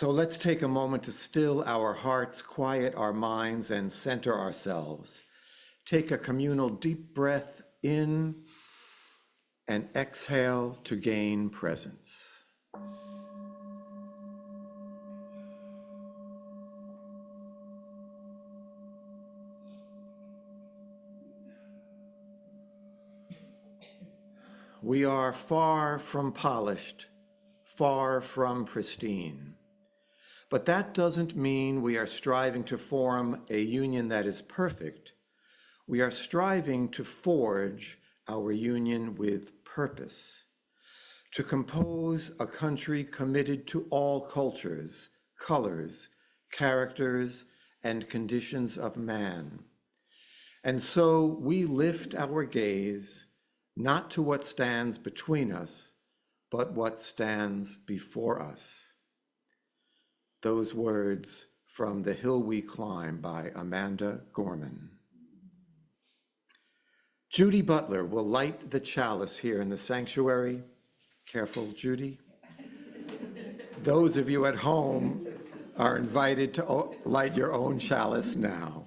So let's take a moment to still our hearts, quiet our minds, and center ourselves. Take a communal deep breath in and exhale to gain presence. We are far from polished, far from pristine. But that doesn't mean we are striving to form a union that is perfect. We are striving to forge our union with purpose, to compose a country committed to all cultures, colors, characters, and conditions of man. And so we lift our gaze not to what stands between us, but what stands before us. Those words from The Hill We Climb by Amanda Gorman. Judy Butler will light the chalice here in the sanctuary. Careful, Judy. Those of you at home are invited to light your own chalice now.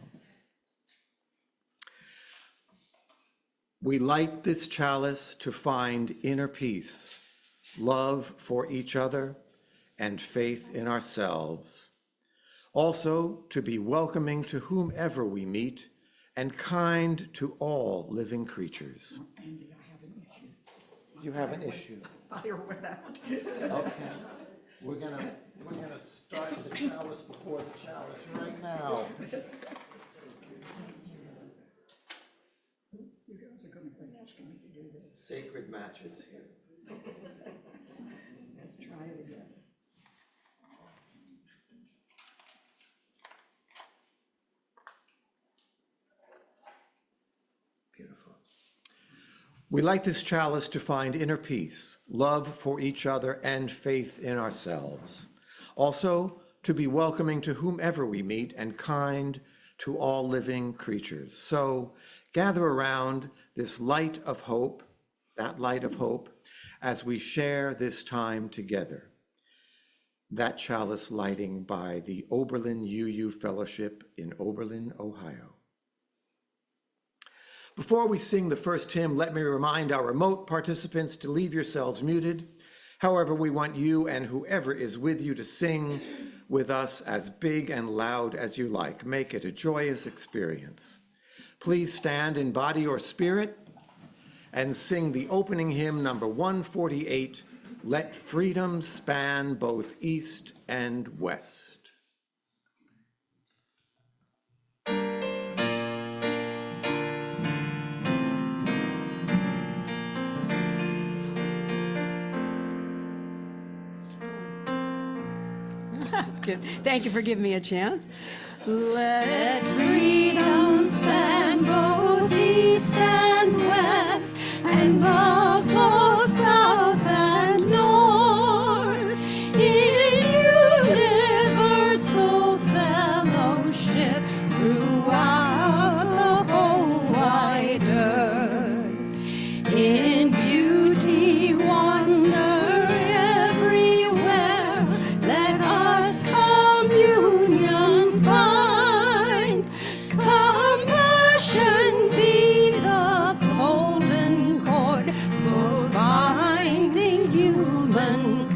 We light this chalice to find inner peace, love for each other, and faith in ourselves. Also, to be welcoming to whomever we meet and kind to all living creatures. Andy, I have an issue. You have an issue. Fire went out. Okay. We're gonna start the chalice before the chalice right now. You guys are going to ask me to do this. Sacred matches here. Let's try it again. Beautiful. We light this chalice to find inner peace, love for each other, and faith in ourselves. Also, to be welcoming to whomever we meet and kind to all living creatures. So gather around this light of hope, that light of hope, as we share this time together. That chalice lighting by the Oberlin UU Fellowship in Oberlin, Ohio. Before we sing the first hymn, let me remind our remote participants to leave yourselves muted. However, we want you and whoever is with you to sing with us as big and loud as you like. Make it a joyous experience. Please stand in body or spirit and sing the opening hymn, number 148, Let Freedom Span Both East and West. Good. Thank you for giving me a chance. Let freedom span both east and west, and love both south and north, in universal fellowship throughout the whole wide earth. In beauty, wonder everywhere, let us communion find. Compassion be the golden cord, both binding humankind.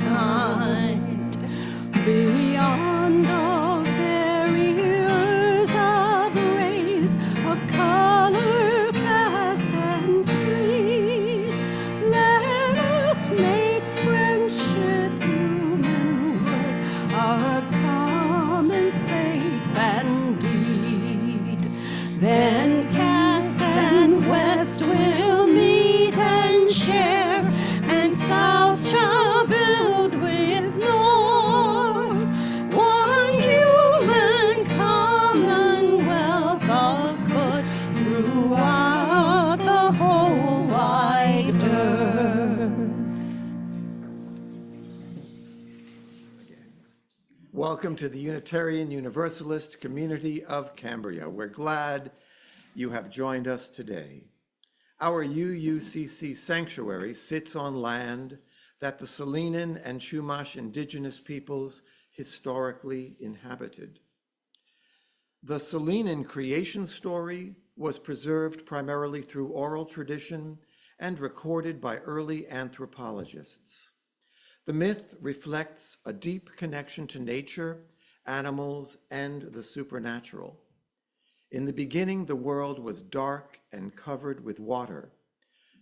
Beyond the barriers of race, of color, caste, and creed, let us make friendship human worth, our common faith and deed. Then caste and west will meet and share, and south shall build with north, one human commonwealth of good throughout the whole wide earth. Welcome to the Unitarian Universalist community of Cambria. We're glad you have joined us today. Our UUCC sanctuary sits on land that the Salinan and Chumash indigenous peoples historically inhabited. The Salinan creation story was preserved primarily through oral tradition and recorded by early anthropologists. The myth reflects a deep connection to nature, animals, and the supernatural. In the beginning, the world was dark and covered with water.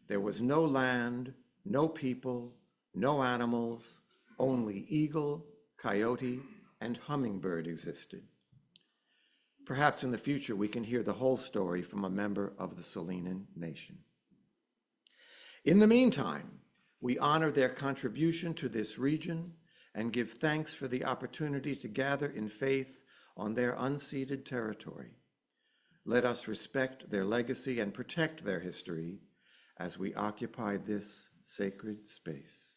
There was no land, no people, no animals, only eagle, coyote, and hummingbird existed. Perhaps in the future we can hear the whole story from a member of the Salinan nation. In the meantime, we honor their contribution to this region and give thanks for the opportunity to gather in faith on their unceded territory. Let us respect their legacy and protect their history as we occupy this sacred space.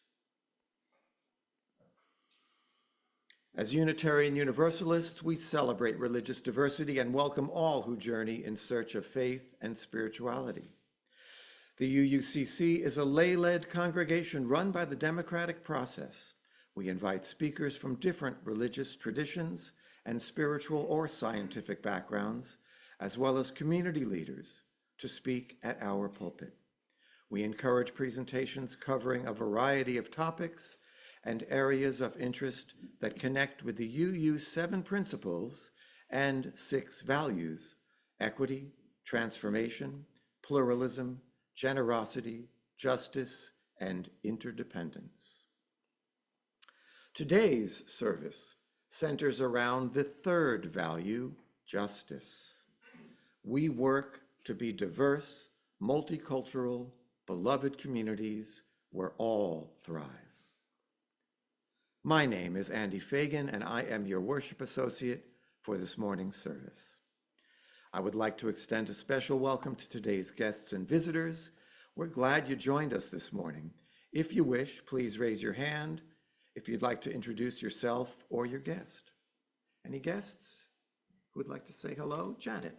As Unitarian Universalists, we celebrate religious diversity and welcome all who journey in search of faith and spirituality. The UUCC is a lay-led congregation run by the democratic process. We invite speakers from different religious traditions and spiritual or scientific backgrounds, as well as community leaders, to speak at our pulpit. We encourage presentations covering a variety of topics and areas of interest that connect with the UU's 7 principles and 6 values: equity, transformation, pluralism, generosity, justice, and interdependence. Today's service centers around the 3rd value, justice. We work to be diverse, multicultural, beloved communities where all thrive. My name is Andy Fagan, and I am your worship associate for this morning's service. I would like to extend a special welcome to today's guests and visitors. We're glad you joined us this morning. If you wish, please raise your hand if you'd like to introduce yourself or your guest. Any guests who would like to say hello? Janet.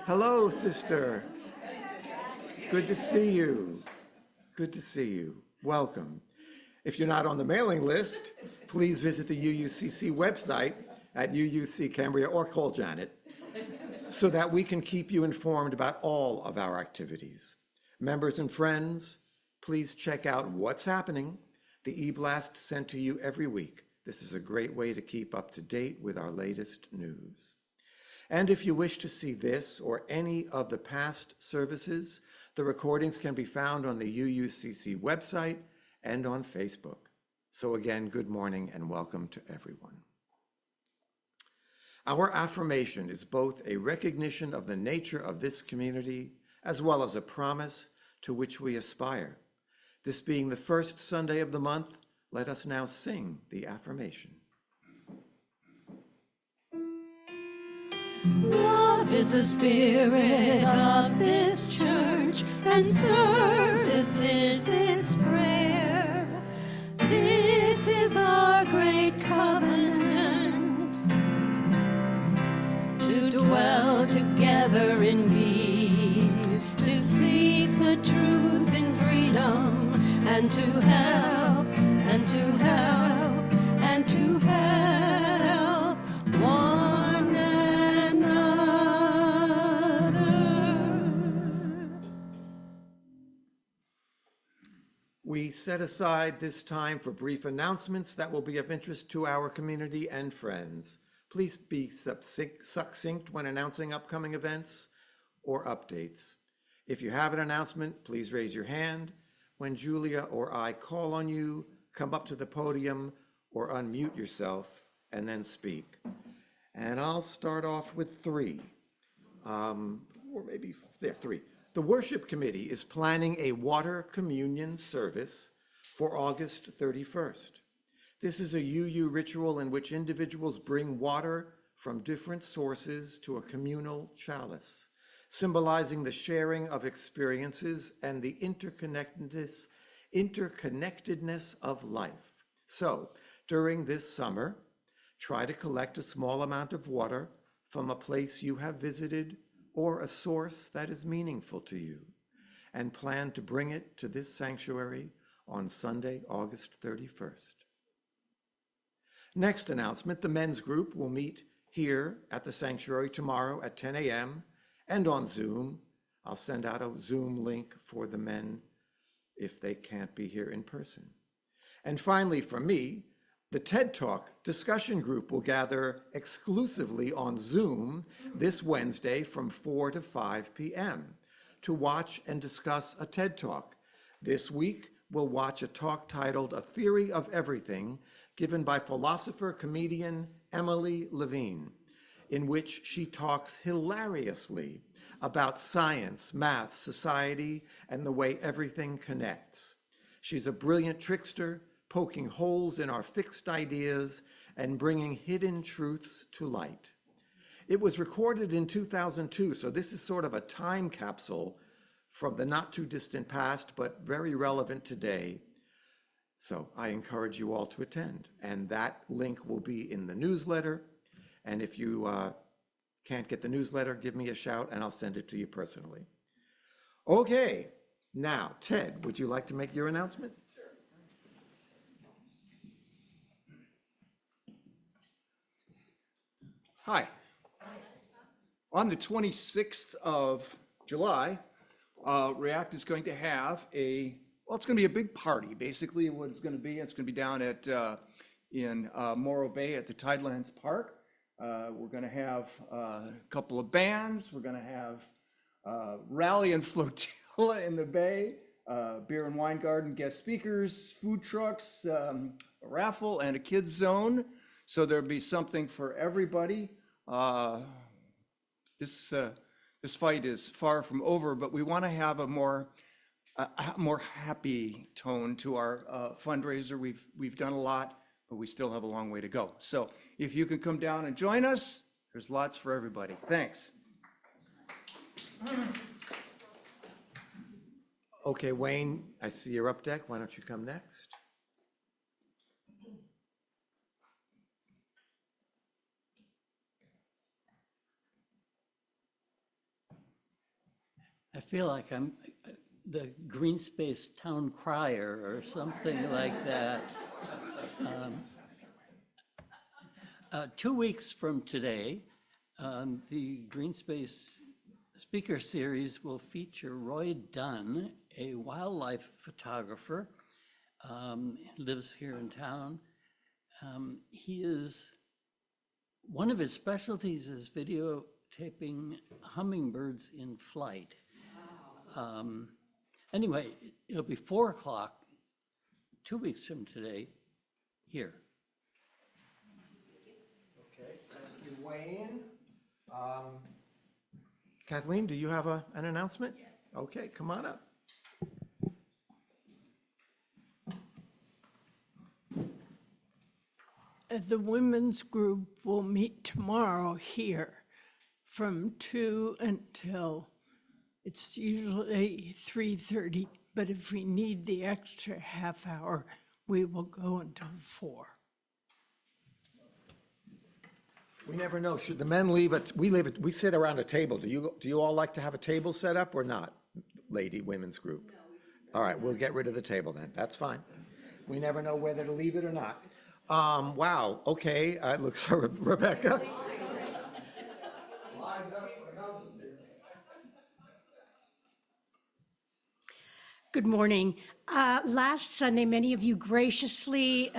Hello, sister. Good to see you. Good to see you. Welcome. If you're not on the mailing list, please visit the UUCC website at UUC Cambria or call Janet so that we can keep you informed about all of our activities. Members and friends, please check out what's happening, the e-blast sent to you every week. This is a great way to keep up to date with our latest news. And if you wish to see this or any of the past services, the recordings can be found on the UUCC website and on Facebook. So again, good morning and welcome to everyone. Our affirmation is both a recognition of the nature of this community as well as a promise to which we aspire. This being the first Sunday of the month, let us now sing the affirmation. Love is the spirit of this church, and service is its prayer. This is our great covenant, to dwell together in peace, to seek the truth in freedom, and to help, and to help, and to help one another. We set aside this time for brief announcements that will be of interest to our community and friends. Please be succinct when announcing upcoming events or updates. If you have an announcement, please raise your hand. When Julia or I call on you, come up to the podium or unmute yourself and then speak. And I'll start off with 3, or maybe 3. The worship committee is planning a water communion service for August 31st. This is a UU ritual in which individuals bring water from different sources to a communal chalice, symbolizing the sharing of experiences and the interconnectedness of life. So, during this summer, try to collect a small amount of water from a place you have visited or a source that is meaningful to you, and plan to bring it to this sanctuary on Sunday, August 31st. Next announcement, the men's group will meet here at the sanctuary tomorrow at 10 a.m. and on Zoom. I'll send out a Zoom link for the men if they can't be here in person. And finally, for me, the TED Talk discussion group will gather exclusively on Zoom this Wednesday from 4 to 5 p.m. to watch and discuss a TED Talk. This week, we'll watch a talk titled A Theory of Everything, given by philosopher comedian Emily Levine, in which she talks hilariously about science, math, society, and the way everything connects. She's a brilliant trickster, poking holes in our fixed ideas and bringing hidden truths to light. It was recorded in 2002, so this is sort of a time capsule from the not too distant past, but very relevant today. So I encourage you all to attend, and that link will be in the newsletter. And if you can't get the newsletter, give me a shout and I'll send it to you personally. Okay, now, Ted, would you like to make your announcement? Hi. On the 26th of July, React is going to have it's going to be a big party. Basically, what it's going to be down at in Morro Bay at the Tidelands Park. We're going to have a couple of bands. We're going to have rally and flotilla in the bay, beer and wine garden, guest speakers, food trucks, a raffle, and a kids zone. So there'll be something for everybody. This fight is far from over, but we want to have a more happy tone to our fundraiser. We've done a lot, but we still have a long way to go. So if you can come down and join us, there's lots for everybody. Thanks. Okay, Wayne, I see you're up deck. Why don't you come next? I feel like I'm the green space town crier or something like that. 2 weeks from today, the Green Space Speaker Series will feature Roy Dunn, a wildlife photographer. Lives here in town. One of his specialties is videotaping hummingbirds in flight. Anyway, it'll be 4 o'clock, 2 weeks from today, here. Okay, thank you, Wayne. Kathleen, do you have an announcement? Yes. Okay, come on up. The women's group will meet tomorrow here from 2 until, it's usually 3:30, but if we need the extra half hour, we will go until 4. We never know. Should the men leave it? We sit around a table. Do you all like to have a table set up or not, women's group? All right, we'll get rid of the table then. That's fine. We never know whether to leave it or not. Wow. Okay. It looks for Rebecca. Good morning. Last Sunday, many of you graciously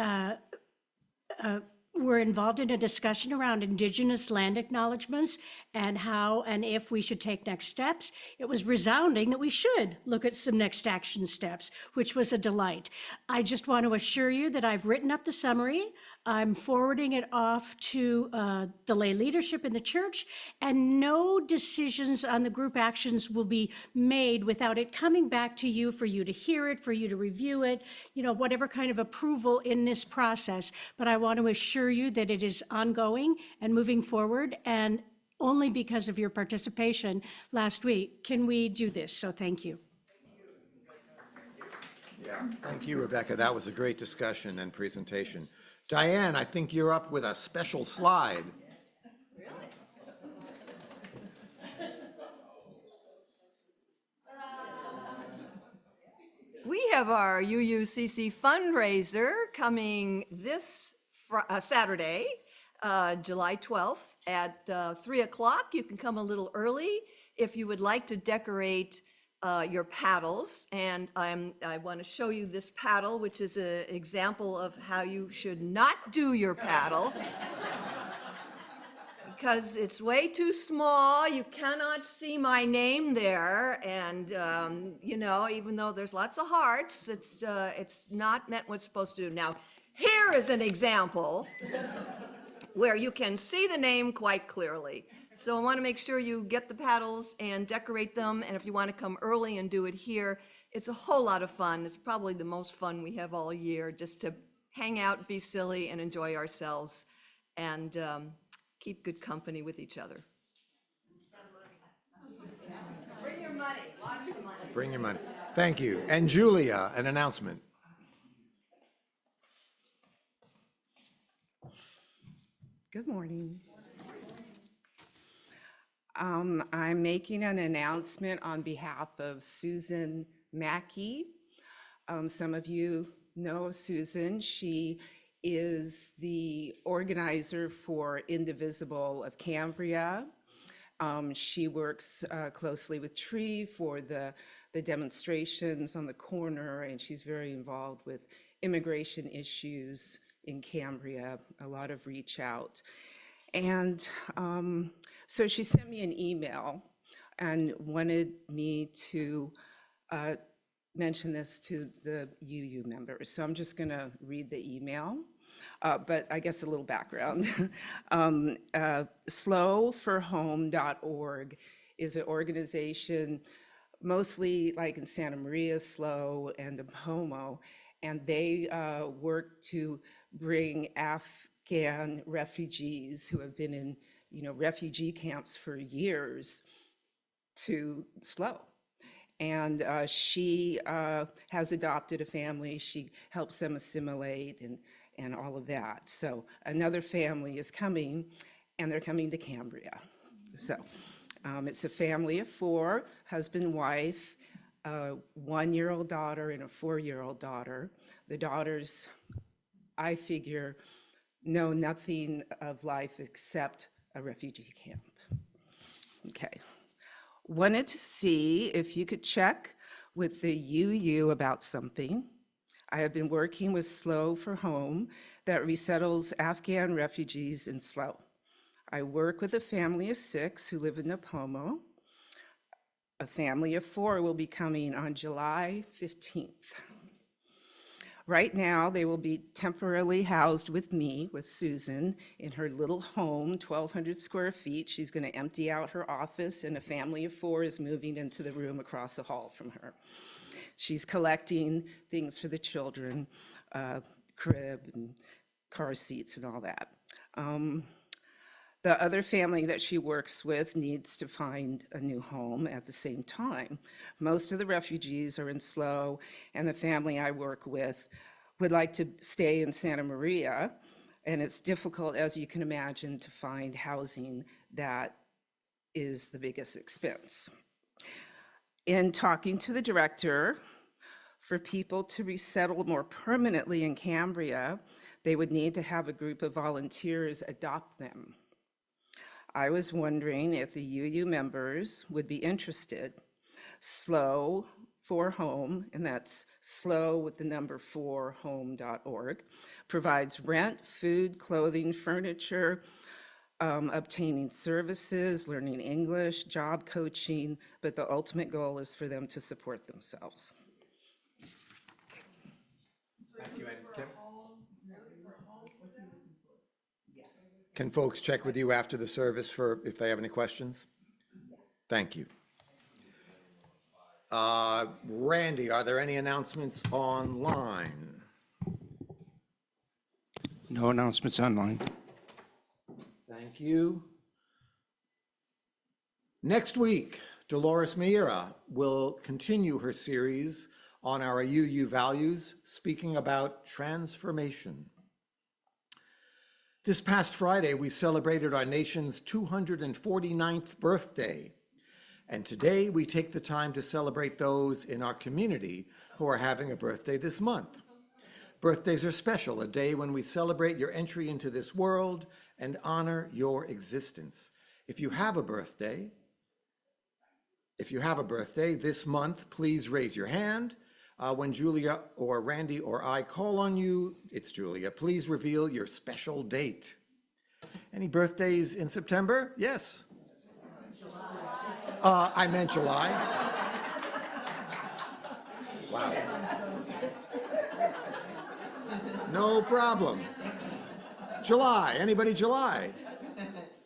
were involved in a discussion around Indigenous land acknowledgements and how and if we should take next steps. It was resounding that we should look at some next action steps, which was a delight. I just want to assure you that I've written up the summary. I'm forwarding it off to the lay leadership in the church, and no decisions on the group actions will be made without it coming back to you for you to hear it, for you to review it, whatever kind of approval in this process. But I want to assure you that it is ongoing and moving forward, and only because of your participation last week can we do this. So thank you. Yeah, thank you, Rebecca. That was a great discussion and presentation. Diane, I think you're up with a special slide. We have our UUCC fundraiser coming this Saturday, July 12th at 3 o'clock. You can come a little early if you would like to decorate your paddles. And I want to show you this paddle, which is an example of how you should not do your paddle. Because it's way too small, you cannot see my name there, and you know, even though there's lots of hearts, it's not meant what it's supposed to do. Now, here is an example where you can see the name quite clearly. So I want to make sure you get the paddles and decorate them, and if you want to come early and do it here, it's a whole lot of fun. It's probably the most fun we have all year, just to hang out, be silly, and enjoy ourselves, and keep good company with each other. Bring your money, lots of money. Bring your money. Thank you. And Julia, an announcement. Good morning. I'm making an announcement on behalf of Susan Mackey. Some of you know Susan. She is the organizer for Indivisible of Cambria. She works closely with Tree for the demonstrations on the corner, and she's very involved with immigration issues in Cambria, a lot of reach out. And so she sent me an email and wanted me to mention this to the UU members. So I'm just going to read the email, but I guess a little background. Slowforhome.org is an organization mostly like in Santa Maria, SLO, and Homo, and they work to bring Afghan refugees who have been in, refugee camps for years to SLO. And she has adopted a family. She helps them assimilate and all of that. So another family is coming, and they're coming to Cambria. So it's a family of 4, husband, wife, a 1-year-old daughter and a 4-year-old daughter. The daughters, I figure, know nothing of life except a refugee camp. Okay. Wanted to see if you could check with the UU about something. I have been working with SLO for Home that resettles Afghan refugees in SLO. I work with a family of 6 who live in Napomo. A family of 4 will be coming on July 15th. Right now, they will be temporarily housed with me, with Susan, in her little home, 1,200 square feet. She's going to empty out her office, and a family of 4 is moving into the room across the hall from her. She's collecting things for the children, crib and car seats and all that. The other family that she works with needs to find a new home at the same time. Most of the refugees are in SLO, and the family I work with would like to stay in Santa Maria, and it's difficult, as you can imagine, to find housing that is the biggest expense. In talking to the director, for people to resettle more permanently in Cambria, they would need to have a group of volunteers adopt them. I was wondering if the UU members would be interested. SLO for Home, and that's SLO with the number 4 home.org, provides rent, food, clothing, furniture, obtaining services, learning English, job coaching, but the ultimate goal is for them to support themselves. Thank you. Can folks check with you after the service for if they have any questions? Yes. Thank you. Randy, are there any announcements online? No announcements online. Thank you. Next week, Dolores Meira will continue her series on our UU values, speaking about transformation. This past Friday, we celebrated our nation's 249th birthday, and today we take the time to celebrate those in our community who are having a birthday this month. Birthdays are special, a day when we celebrate your entry into this world and honor your existence. If you have a birthday this month, please raise your hand. When Julia or Randy or I call on you, it's Julia, please reveal your special date. Any birthdays in September? Yes. I meant July. Wow. No problem. July. Anybody July?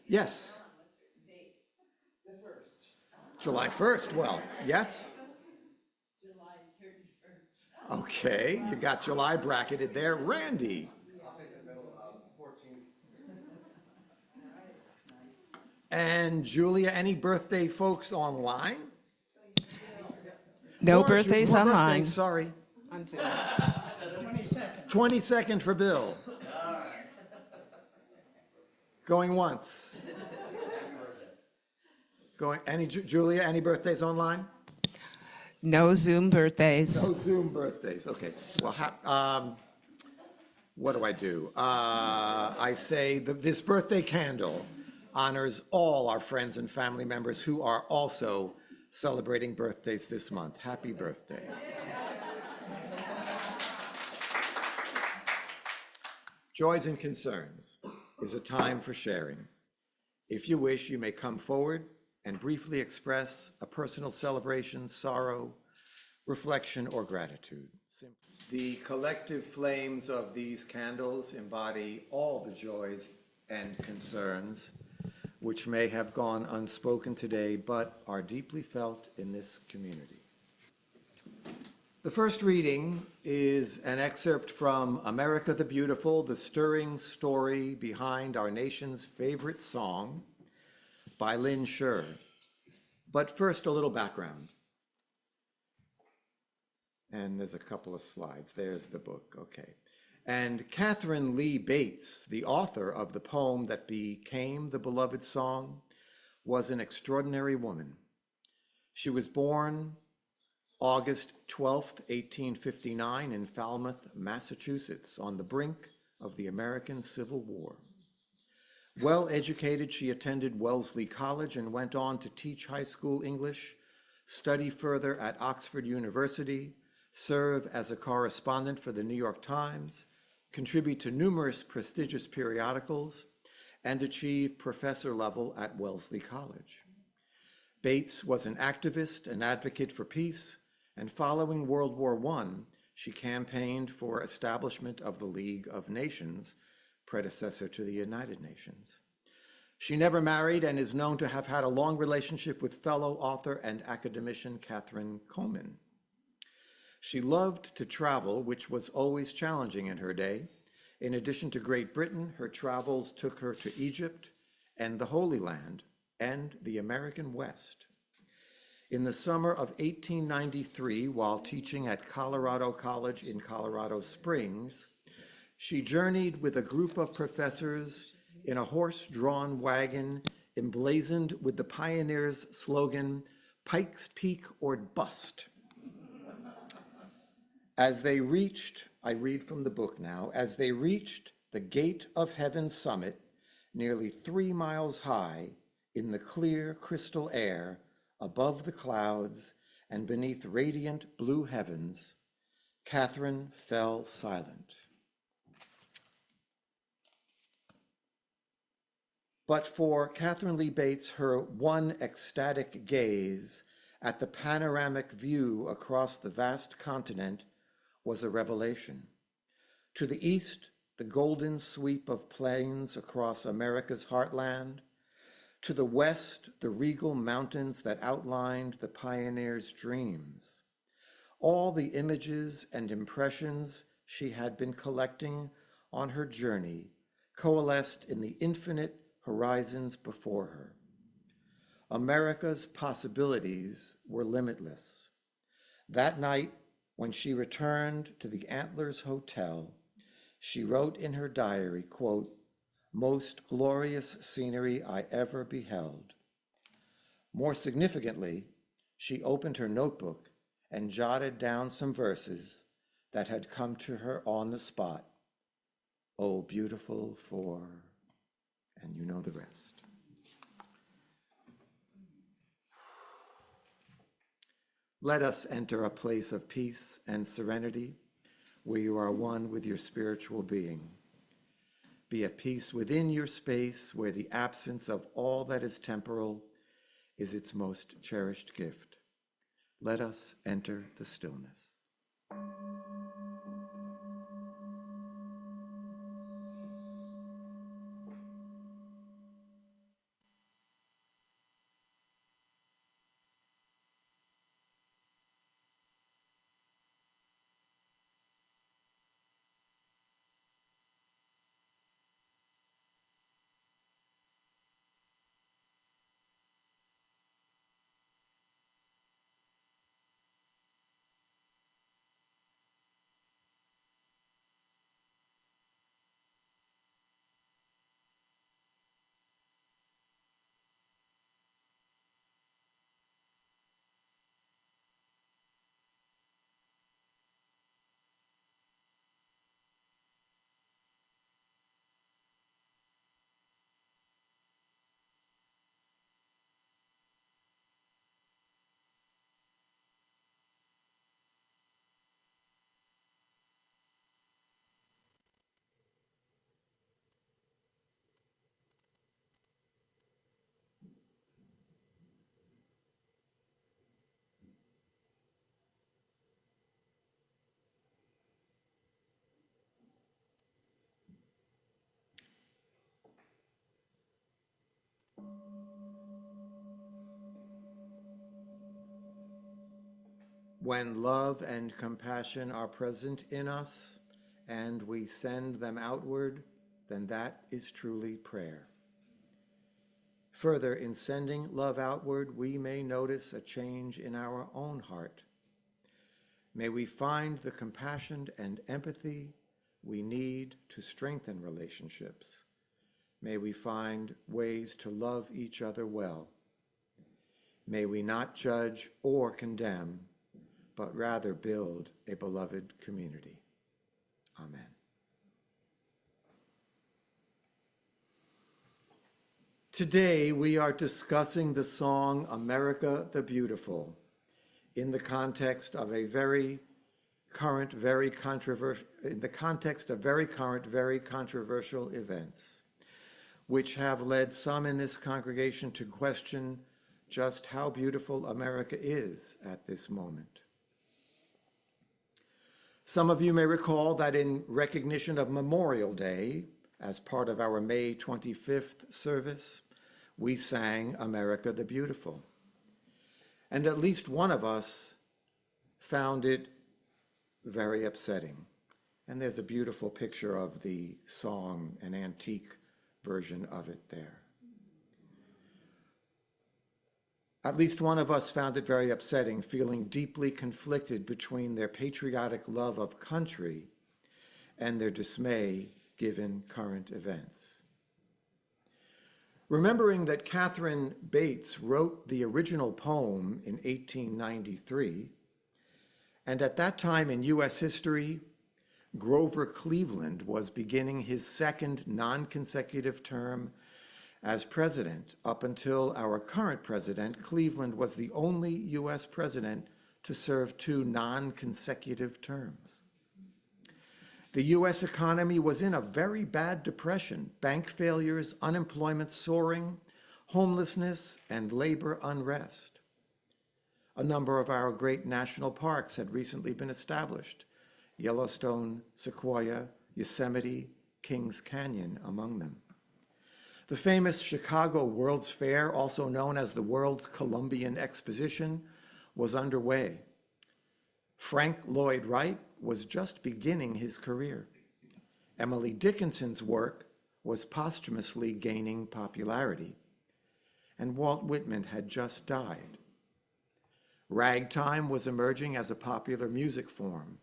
Yes. July 1st. Well, yes. July 31st. Okay, you got July bracketed there. Randy. I'll take the middle, 14th. And Julia, any birthday folks online? No More birthdays more online. Birthdays, sorry. On Zoom. 22nd for Bill. Going once. Going, Julia, any birthdays online? No Zoom birthdays. No Zoom birthdays, okay. Well, what do I do? I say this birthday candle honors all our friends and family members who are also celebrating birthdays this month. Happy birthday. Joys and concerns is a time for sharing. If you wish, you may come forward and briefly express a personal celebration, sorrow, reflection, or gratitude. The collective flames of these candles embody all the joys and concerns which may have gone unspoken today, but are deeply felt in this community. The first reading is an excerpt from America the Beautiful, the stirring story behind our nation's favorite song by Lynn Sher. But first, a little background. And there's a couple of slides. There's the book, okay. And Catherine Lee Bates, the author of the poem that became the beloved song, was an extraordinary woman. She was born August 12th, 1859 in Falmouth, Massachusetts, on the brink of the American Civil War. Well educated, she attended Wellesley College and went on to teach high school English, study further at Oxford University, serve as a correspondent for the New York Times, contribute to numerous prestigious periodicals, and achieve professor level at Wellesley College. Bates was an activist, an advocate for peace, and following World War I, she campaigned for establishment of the League of Nations, predecessor to the United Nations. She never married and is known to have had a long relationship with fellow author and academician Catherine Coleman. She loved to travel, which was always challenging in her day. In addition to Great Britain, her travels took her to Egypt and the Holy Land and the American West. In the summer of 1893, while teaching at Colorado College in Colorado Springs, she journeyed with a group of professors in a horse-drawn wagon emblazoned with the pioneers' slogan, "Pikes Peak or Bust." As they reached, I read from the book now, as they reached the gate of heaven's summit, nearly 3 miles high, in the clear crystal air, above the clouds and beneath radiant blue heavens, Catherine fell silent. But for Catherine Lee Bates, her one ecstatic gaze at the panoramic view across the vast continent was a revelation. To the east, the golden sweep of plains across America's heartland. To the west, the regal mountains that outlined the pioneer's dreams. All the images and impressions she had been collecting on her journey coalesced in the infinite horizons before her. America's possibilities were limitless. That night, when she returned to the Antlers Hotel, she wrote in her diary, quote, "Most glorious scenery I ever beheld." More significantly, she opened her notebook and jotted down some verses that had come to her on the spot. Oh, beautiful for, and you know the rest. Let us enter a place of peace and serenity where you are one with your spiritual being. Be at peace within your space where the absence of all that is temporal is its most cherished gift. Let us enter the stillness. When love and compassion are present in us and we send them outward, then that is truly prayer. Further, in sending love outward, we may notice a change in our own heart. May we find the compassion and empathy we need to strengthen relationships. May we find ways to love each other well. May we not judge or condemn, but rather build a beloved community. Amen. Today we are discussing the song America the Beautiful in the context of a very current, very controversial events, which have led some in this congregation to question just how beautiful America is at this moment. Some of you may recall that in recognition of Memorial Day, as part of our May 25th service, we sang America the Beautiful. And at least one of us found it very upsetting. And there's a beautiful picture of the song, an antique version of it there. At least one of us found it very upsetting, feeling deeply conflicted between their patriotic love of country and their dismay given current events. Remembering that Catherine Bates wrote the original poem in 1893, and at that time in U.S. history, Grover Cleveland was beginning his second non-consecutive term as president. Up until our current president, Cleveland was the only U.S. president to serve 2 non-consecutive terms. The U.S. economy was in a very bad depression, bank failures, unemployment soaring, homelessness, and labor unrest. A number of our great national parks had recently been established, Yellowstone, Sequoia, Yosemite, Kings Canyon among them. The famous Chicago World's Fair, also known as the World's Columbian Exposition, was underway. Frank Lloyd Wright was just beginning his career. Emily Dickinson's work was posthumously gaining popularity, and Walt Whitman had just died. Ragtime was emerging as a popular music form.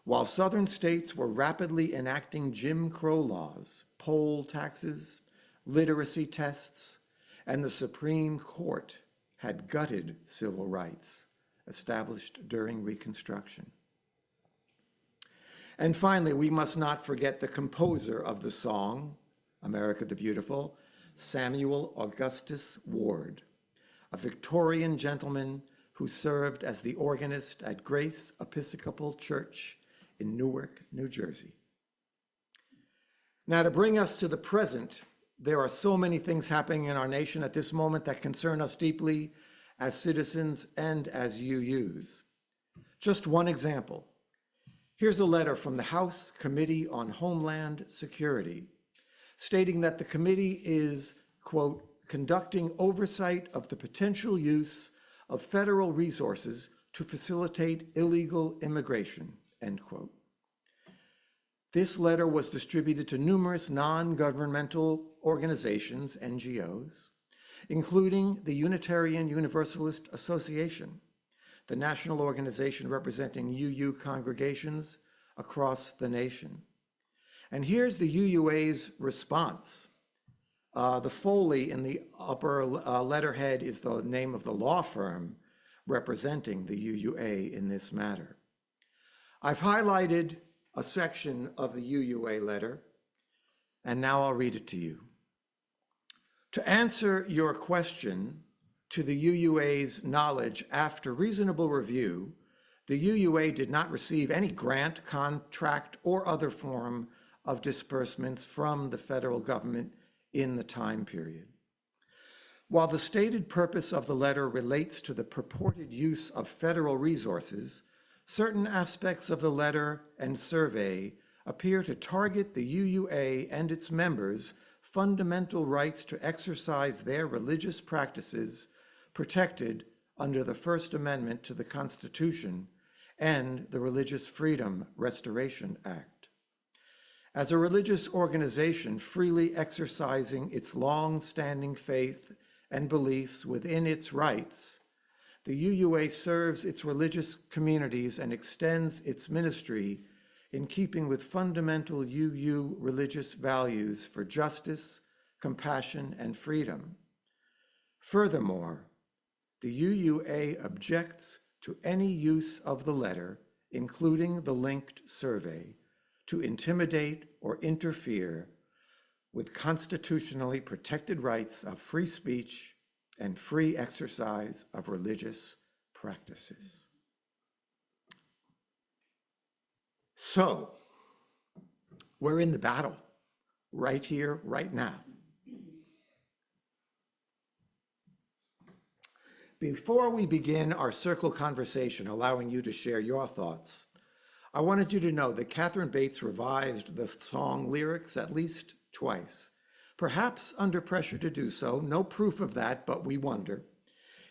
While Southern states were rapidly enacting Jim Crow laws, poll taxes, literacy tests, and the Supreme Court had gutted civil rights established during Reconstruction. And finally, we must not forget the composer of the song, America the Beautiful, Samuel Augustus Ward, a Victorian gentleman who served as the organist at Grace Episcopal Church in Newark, New Jersey. Now, to bring us to the present, there are so many things happening in our nation at this moment that concern us deeply as citizens and as UUs. Just one example. Here's a letter from the House Committee on Homeland Security stating that the committee is, quote, conducting oversight of the potential use of federal resources to facilitate illegal immigration, end quote. This letter was distributed to numerous non-governmental organizations, NGOs, including the Unitarian Universalist Association, the national organization representing UU congregations across the nation. And here's the UUA's response. The Foley in the upper letterhead is the name of the law firm representing the UUA in this matter. I've highlighted a section of the UUA letter, and now I'll read it to you. To answer your question, to the UUA's knowledge, after reasonable review, the UUA did not receive any grant, contract, or other form of disbursements from the federal government in the time period. While the stated purpose of the letter relates to the purported use of federal resources, certain aspects of the letter and survey appear to target the UUA and its members' fundamental rights to exercise their religious practices protected under the First Amendment to the Constitution and the Religious Freedom Restoration Act. As a religious organization freely exercising its long-standing faith and beliefs within its rights, the UUA serves its religious communities and extends its ministry in keeping with fundamental UU religious values for justice, compassion, and freedom. Furthermore, the UUA objects to any use of the letter, including the linked survey, to intimidate or interfere with constitutionally protected rights of free speech and free exercise of religious practices. So, we're in the battle, right here, right now. Before we begin our circle conversation, allowing you to share your thoughts, I wanted you to know that Catherine Bates revised the song lyrics at least twice, perhaps under pressure to do so. No proof of that, but we wonder.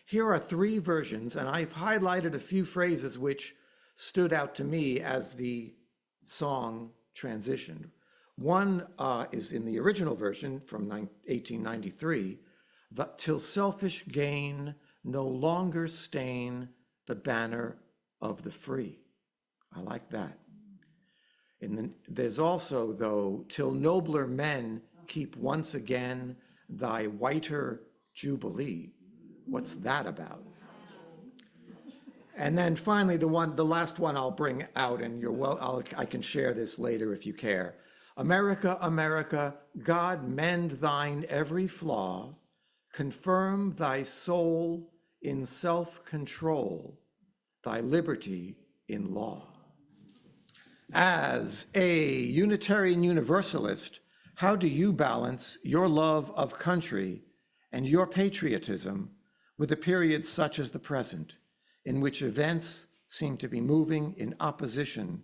Here are 3 versions, and I've highlighted a few phrases which stood out to me as the song transitioned. One is in the original version from 1893, "Till selfish gain no longer stain the banner of the free." I like that. And then there's also, though, "Till nobler men keep once again thy whiter jubilee." What's that about? And then finally, the last one I'll bring out, and I can share this later if you care. "America, America, God mend thine every flaw, confirm thy soul in self-control, thy liberty in law." As a Unitarian Universalist, how do you balance your love of country and your patriotism with a period such as the present, in which events seem to be moving in opposition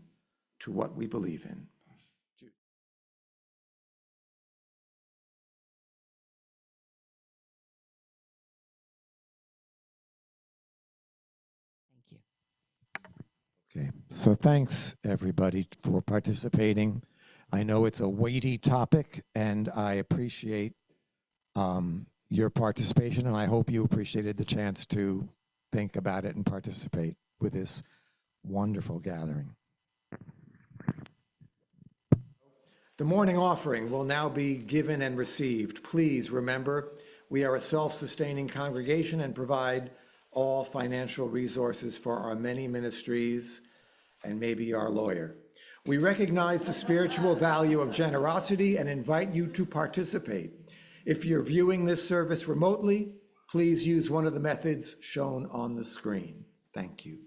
to what we believe in? Thank you. Okay, so thanks everybody for participating. I know it's a weighty topic, and I appreciate your participation, and I hope you appreciated the chance to think about it and participate with this wonderful gathering. The morning offering will now be given and received. Please remember, we are a self-sustaining congregation and provide all financial resources for our many ministries and maybe our lawyer. We recognize the spiritual value of generosity and invite you to participate. If you're viewing this service remotely, please use one of the methods shown on the screen. Thank you.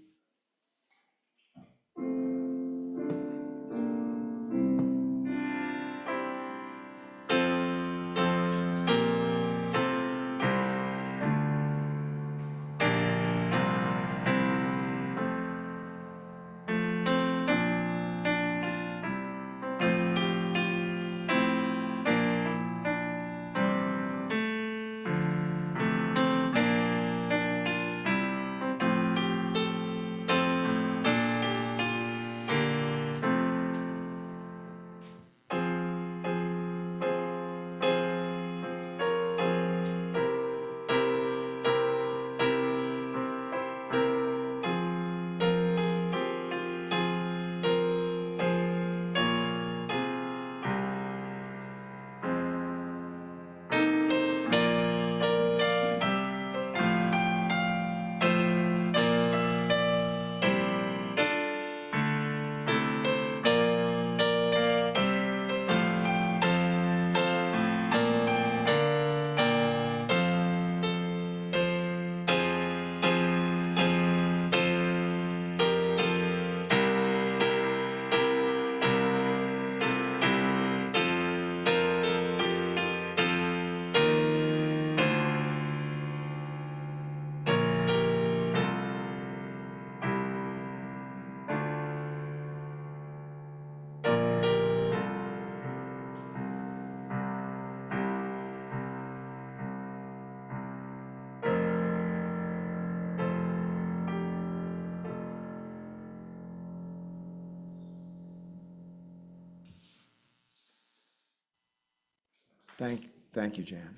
Thank you, Jan.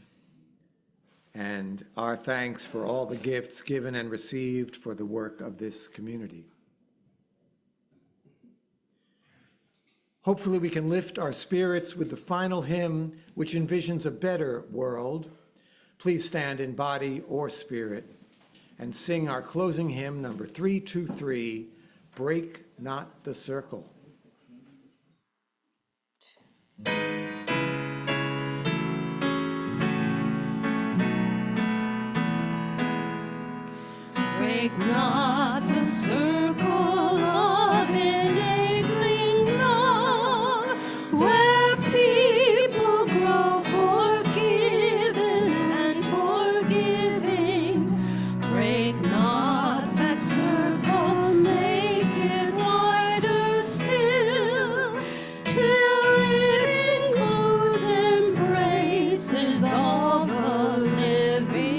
And our thanks for all the gifts given and received for the work of this community. Hopefully we can lift our spirits with the final hymn, which envisions a better world. Please stand in body or spirit and sing our closing hymn, number 323, Break Not the Circle. Break not the circle of enabling love, where people grow forgiven and forgiving. Break not that circle, make it wider still, till it includes, embraces all the living.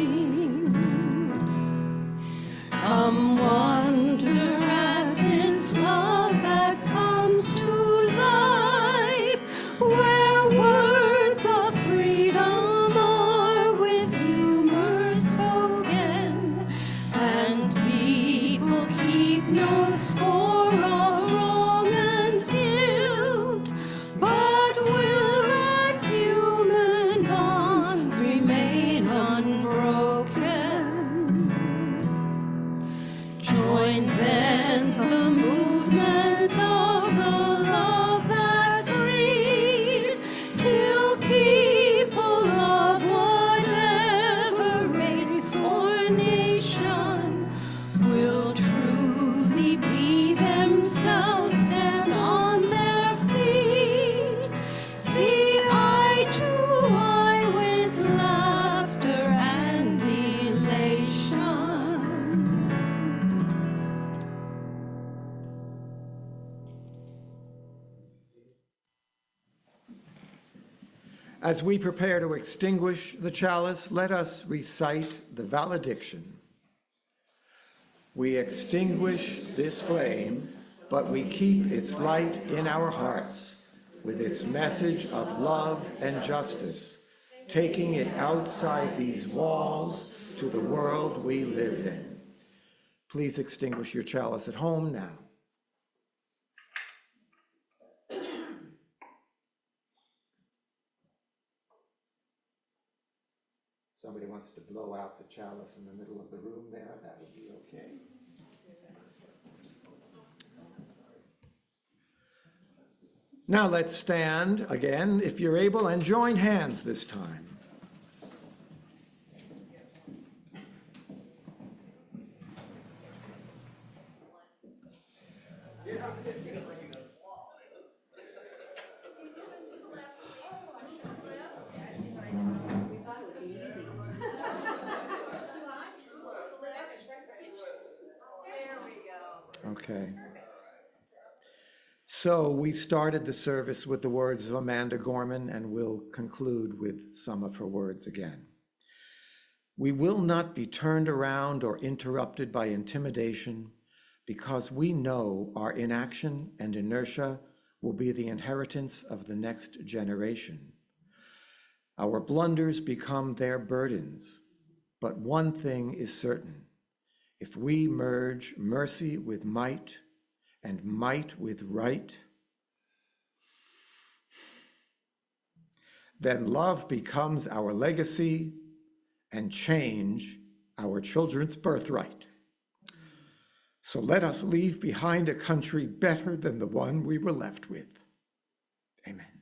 Come wonder at this love that comes to life, where words of freedom are with humor spoken, and people keep no score of wrong and guilt, but will let human bonds remain unbroken. Join then the movement of the love that breeds, till people of whatever race or nation will truly be themselves, stand on their feet, see eye to eye with laughter and elation. As we prepare to extinguish the chalice, let us recite the valediction. We extinguish this flame, but we keep its light in our hearts, with its message of love and justice, taking it outside these walls to the world we live in. Please extinguish your chalice at home now. Somebody wants to blow out the chalice in the middle of the room there, that would be okay. Now let's stand again, if you're able, and join hands this time. Okay. So we started the service with the words of Amanda Gorman, and we'll conclude with some of her words again. We will not be turned around or interrupted by intimidation, because we know our inaction and inertia will be the inheritance of the next generation. Our blunders become their burdens, but one thing is certain: if we merge mercy with might and might with right, then love becomes our legacy and change our children's birthright. So let us leave behind a country better than the one we were left with. Amen.